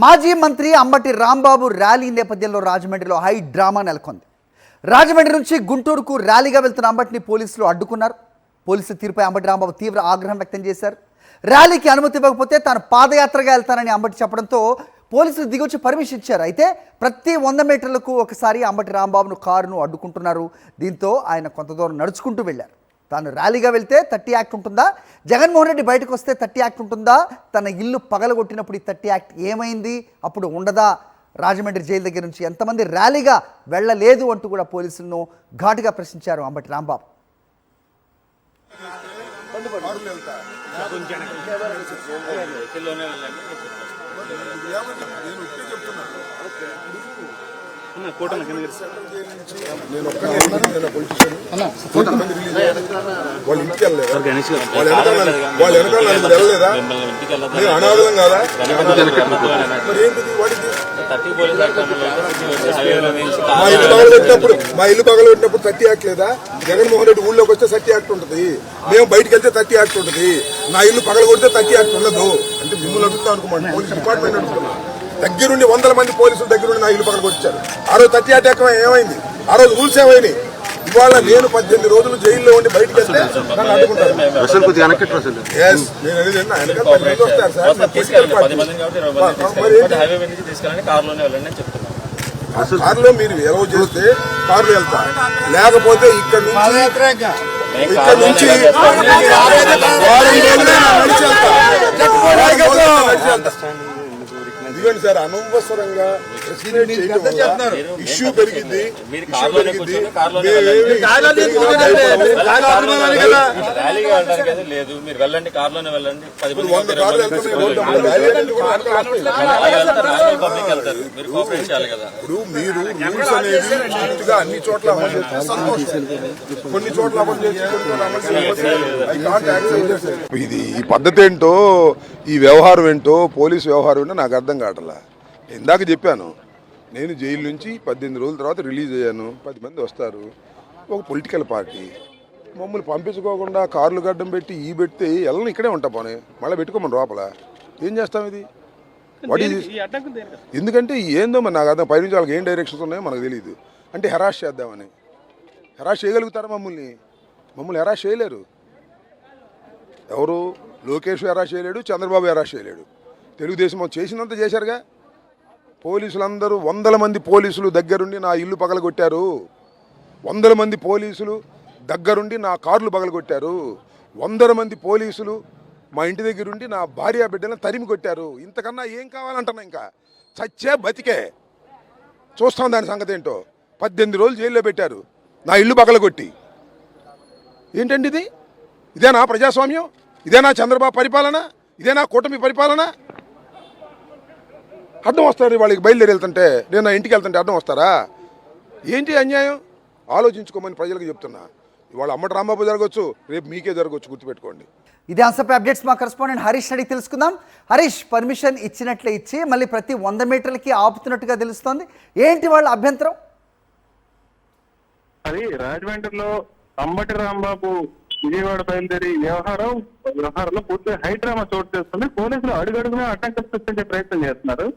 మాజీ మంత్రి అంబటి రాంబాబు ర్యాలీ నేపథ్యంలో రాజమండ్రిలో హై డ్రామా నెలకొంది. రాజమండ్రి నుంచి గుంటూరుకు ర్యాలీగా వెళ్తున్న అంబటిని పోలీసులు అడ్డుకున్నారు. పోలీసుల తీరుపై అంబటి రాంబాబు తీవ్ర ఆగ్రహం వ్యక్తం చేశారు. ర్యాలీకి అనుమతి ఇవ్వకపోతే తాను పాదయాత్రగా వెళ్తానని అంబటి చెప్పడంతో పోలీసులు దిగొచ్చి పర్మిషన్ ఇచ్చారు. అయితే ప్రతి 100 మీటర్లకు ఒకసారి అంబటి రాంబాబును కారును అడ్డుకుంటున్నారు. దీంతో ఆయన కొంత దూరం నడుచుకుంటూ వెళ్ళారు. తాను ర్యాలీగా వెళ్తే 30 యాక్ట్ ఉంటుందా, జగన్మోహన్ రెడ్డి బయటకు వస్తే 30 యాక్ట్ ఉంటుందా, తన ఇల్లు పగలగొట్టినప్పుడు ఈ 30 యాక్ట్ ఏమైంది, అప్పుడు ఉండదా, రాజమండ్రి జైలు దగ్గర నుంచి ఎంతమంది ర్యాలీగా వెళ్ళలేదు అంటూ కూడా పోలీసులను ఘాటుగా ప్రశ్నించారు అంబటి రాంబాబు. వాళ్ళ ఇంటికి వెళ్ళలేదా, వాళ్ళు వెళ్ళలేదా, అనాథం కాదా, మరి ఏంటిది వాడికి మా ఇల్లు పగలబెట్టినప్పుడు 30 యాక్ట్ లేదా? జగన్మోహన్ రెడ్డి ఊళ్ళోకి వస్తే 30 యాక్ట్ ఉంటుంది, మేము బయటకు వెళ్తే 30 యాక్ట్ ఉంటుంది. నా ఇల్లు పగలగొడితే 30 యాక్ట్ ఉండదు అంటే మిమ్మల్ని అడుగుతా అనుకోండి. పోలీస్ డిపార్ట్మెంట్ అడుగుతున్నా, దగ్గరుండి 100 మంది పోలీసులు దగ్గరుండి నా ఇల్లు పగలగొచ్చారు. ఆ రోజు 30 యాక్ట్ ఏమైంది? ఆ రోజు రూల్స్ ఏమైనాయి? ఇవాళ నేను 18 రోజులు జైల్లో ఉండి బయటకు వెళ్తే నన్ను అడ్డుకుంటారు. కారులో మీరు ఎలా చేస్తే కారులో వెళ్తా, లేకపోతే ఇక్కడ నుంచి ఇదిగోండి సార్, అనవసరంగా ఇష్యూ పెరిగింది. ఇప్పుడు మీరు రూల్స్ అనేది స్ట్రిక్ట్ గా అన్ని చోట్ల అమలు చేస్తే సంతోషం, కొన్ని చోట్ల అమలు చేసి ఇది ఈ పద్ధతి ఏంటో, ఈ వ్యవహారం ఏంటో, పోలీసు వ్యవహారం ఏంటో నాకు అర్థం కావట్లా. ఇందాక చెప్పాను, నేను జైలు నుంచి 18 రోజుల తర్వాత రిలీజ్ అయ్యాను. 10 మంది వస్తారు, ఒక పొలిటికల్ పార్టీ మమ్మల్ని పంపించుకోకుండా కార్లు గడ్డం పెట్టి పెడితే వెళ్ళను, ఇక్కడే ఉంటా పోనీ, మళ్ళీ పెట్టుకోమని లోపల ఏం చేస్తాం? ఇది ఎందుకంటే ఏందో మరి నాకు అర్థం. పైనుంచి వాళ్ళకి ఏం డైరెక్షన్స్ ఉన్నాయో మనకు తెలియదు. అంటే హెరాస్ చేద్దామని. హెరాస్ చేయగలుగుతారా? మమ్మల్ని హెరాస్ చేయలేరు. ఎవరు? లోకేష్ హెరాస్ చేయలేడు, చంద్రబాబు హెరాస్ చేయలేడు. తెలుగుదేశం చేసినంత చేశారుగా. పోలీసులందరూ 100 మంది పోలీసులు దగ్గరుండి నా ఇల్లు పగలగొట్టారు. 100 మంది పోలీసులు దగ్గరుండి నా కార్లు పగలగొట్టారు. 100 మంది పోలీసులు మా ఇంటి దగ్గరుండి నా భార్య బిడ్డలను తరిమి కొట్టారు. ఇంతకన్నా ఏం కావాలంటున్నా? ఇంకా చచ్చే బతికే చూస్తాం దాని సంగతి ఏంటో. 18 రోజులు జైల్లో పెట్టారు, నా ఇల్లు పగలగొట్టి. ఏంటండి ఇది? ఇదేనా ప్రజాస్వామ్యం? ఇదేనా చంద్రబాబు పరిపాలన? ఇదేనా కూటమి పరిపాలన? అడ్డం వస్తారు వాళ్ళకి. బయలుదేరి వెళ్తుంటే, నేను నా ఇంటికి వెళ్తుంటే అడ్డం వస్తారా? ఏంటి అన్యాయం? ఆలోచించుకోమని ప్రజలకు చెప్తున్నా. ఇవాళ అంబటి రాంబాబు జరగవచ్చు, రేపు మీకే జరగవచ్చు, గుర్తుపెట్టుకోండి. ఇదే అంశంపై అప్డేట్స్ మా కరెస్పాండెంట్ హరీష్ అడిగి తెలుసుకుందాం. హరీష్, పర్మిషన్ ఇచ్చినట్లే ఇచ్చి మళ్ళీ ప్రతి 100 మీటర్లకి ఆపుతున్నట్టుగా తెలుస్తోంది. ఏంటి వాళ్ళ అభ్యంతరం? అది రాజమండ్రిలో అంబటి రాంబాబు విజయవాడ బయలుదేరి వ్యవహారంలో పూర్తిగా హైడ్రామా చోటు చేస్తుంది. పోలీసులు అడుగడుగునా ఆటంకం సృష్టించే ప్రయత్నం చేస్తున్నారు.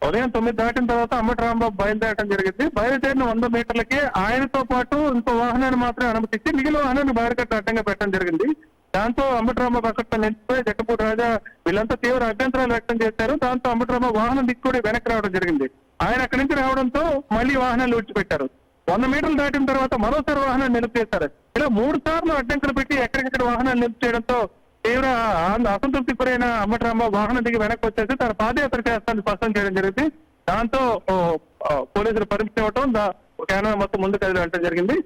ఉదయం 9 దాటిన తర్వాత అంబటి రాంబాబు బయలుదేరడం జరిగింది. బయలుదేరిన 100 మీటర్లకి ఆయనతో పాటు ఇంకో వాహనాన్ని మాత్రమే అనుమతించి మిగిలిన వాహనాన్ని బారికట్టు అడ్డంగా పెట్టడం జరిగింది. దాంతో అంబటి రాంబాబు అక్కడ నిలిచిపోయి జక్కపూడి రాజా వీళ్ళంతా తీవ్ర అభ్యంతరాలు వ్యక్తం చేశారు. దాంతో అంబటి రాంబాబు వాహనం దిక్కుడి వెనక్కి రావడం జరిగింది. ఆయన అక్కడి నుంచి రావడంతో మళ్లీ వాహనాలు విడిచిపెట్టారు. 100 మీటర్లు దాటిన తర్వాత మరోసారి వాహనాన్ని నిలిపివేశారు. ఇలా 3 సార్లు అడ్డంకులు పెట్టి ఎక్కడికెక్కడ వాహనాలు నిలిపి చేయడంతో తీవ్ర అసంతృప్తికి గురైన అంబటి రాంబాబు వాహనం దిగి వెనక్కి వచ్చేసి తన పాదయాత్ర చేస్తానని స్పష్టం చేయడం జరిగింది. దాంతో పోలీసులు పర్మిషన్ ఇవ్వటం, క్యానో మొత్తం ముందుకు వెళ్ళడం జరిగింది.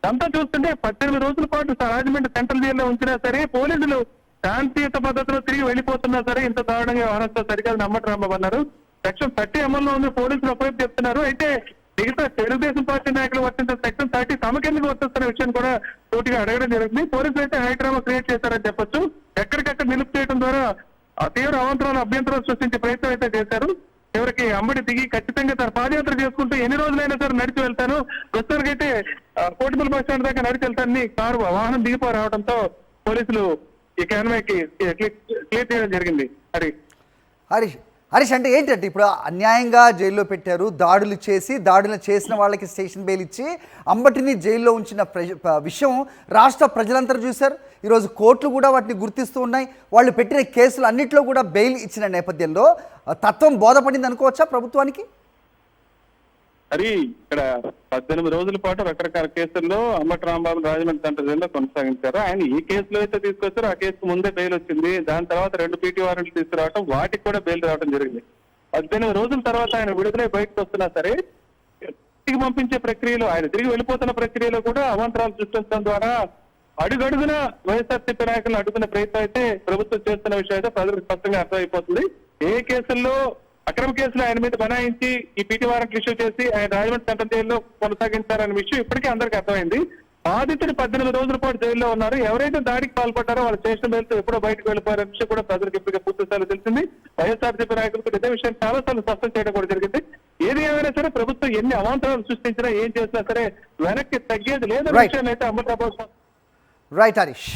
అంతా చూస్తుంటే 18 రోజుల పాటు రాజమండ్రి సెంట్రల్ జైల్లో ఉంచినా సరే పోలీసులు శాంతియుత పద్ధతిలో తిరిగి వెళ్లిపోతున్నా సరే ఇంత దారుణంగా వ్యవహరిస్తూ సరికాదని అంబటి రాంబాబు అన్నారు. సెక్షన్ 30 అమల్లో ఉంది, పోలీసులు ఒకవైపు చెప్తున్నారు. అయితే మిగతా తెలుగుదేశం పార్టీ నాయకులు వర్తించిన సెక్షన్ 30 తమకెందుకు వర్తిస్తున్న విషయం కూడా పూర్తిగా అడగడం జరుగుతుంది. పోలీసులు అయితే హైడ్రామా క్రియేట్ చేశారని చెప్పొచ్చు. ఎక్కడికక్కడ నిలుపు చేయడం ద్వారా తీవ్ర అవాంతరాలు, అభ్యంతరాలు సృష్టించే ప్రయత్నం అయితే చేశారు. చివరికి అంబటి దిగి ఖచ్చితంగా తన పాదయాత్ర చేసుకుంటూ ఎన్ని రోజులైనా సరే నడిచి వెళ్తాను, ప్రస్తుతానికైతే కోటిపల్లి బస్ స్టాండ్ దాకా నడిచి వెళ్తానని వాహనం దిగిపో రావడంతో పోలీసులు ఈ క్యాన్వాయ్కి క్లియర్ చేయడం జరిగింది. హరీష్, హరీష్, అంటే ఏంటంటే ఇప్పుడు అన్యాయంగా జైల్లో పెట్టారు, దాడులు చేసిన వాళ్ళకి స్టేషన్ బెయిల్ ఇచ్చి అంబటిని జైల్లో ఉంచిన విషయం రాష్ట్ర ప్రజలందరూ చూశారు. ఈరోజు కోర్టులు కూడా వాటిని గుర్తిస్తూ ఉన్నాయి. వాళ్ళు పెట్టిన కేసులు అన్నింటిలో కూడా బెయిల్ ఇచ్చిన నేపథ్యంలో తత్వం బోధపడింది అనుకోవచ్చా ప్రభుత్వానికి? మరి ఇక్కడ 18 రోజుల పాటు రకరకాల కేసుల్లో అంబటి రాంబాబు రాజమండ్రి సెంట్రల్ జైల్లో కొనసాగించారు. ఆయన ఈ కేసులో అయితే తీసుకొచ్చారో ఆ కేసుకు ముందే బెయిల్ వచ్చింది. దాని తర్వాత 2 పీటీ వారెంట్లు తీసుకురావడం, వాటికి కూడా బెయిల్ రావడం జరిగింది. 18 రోజుల తర్వాత ఆయన విడుదలై బయటకు వస్తున్నా సరే తిరిగి పంపించే ప్రక్రియలో, ఆయన తిరిగి వెళ్ళిపోతున్న ప్రక్రియలో కూడా అవాంతరాలు సృష్టించడం ద్వారా అడుగడుగున వైఎస్ఆర్సీపీ నాయకులను అడ్డుకునే ప్రయత్నం అయితే ప్రభుత్వం చేస్తున్న విషయం అయితే ప్రజలకు స్పష్టంగా అర్థమైపోతుంది. ఏ కేసుల్లో అక్రమ కేసులు ఆయన మీద బనాయించి ఈ పీటీ వారెంట్లు ఇష్యూ చేసి ఆయన రాజమండ్రి సెంట్రల్ జైల్లో కొనసాగించారనే విషయం ఇప్పటికీ అందరికీ అర్థమైంది. బాధితుడు 18 రోజుల పాటు జైల్లో ఉన్నారు. ఎవరైతే దాడికి పాల్పడ్డారో వాళ్ళ స్టేషన్ వెళ్తూ ఎప్పుడో బయటకు వెళ్ళిపోయారనే విషయం కూడా ప్రజలకు ఇప్పటికే పూర్తి స్థాయిలో తెలిసింది. వైఎస్ఆర్సీపీ నాయకులకు ఇదే విషయం చాలా సార్లు స్పష్టం చేయడం కూడా జరిగింది. ఏది ఏమైనా సరే ప్రభుత్వం ఎన్ని అవాంతరాలు సృష్టించినా ఏం చేసినా సరే వెనక్కి తగ్గేది లేదనే విషయాన్ని అయితే అంబటి రాంబాబు రైట్ హరీష్.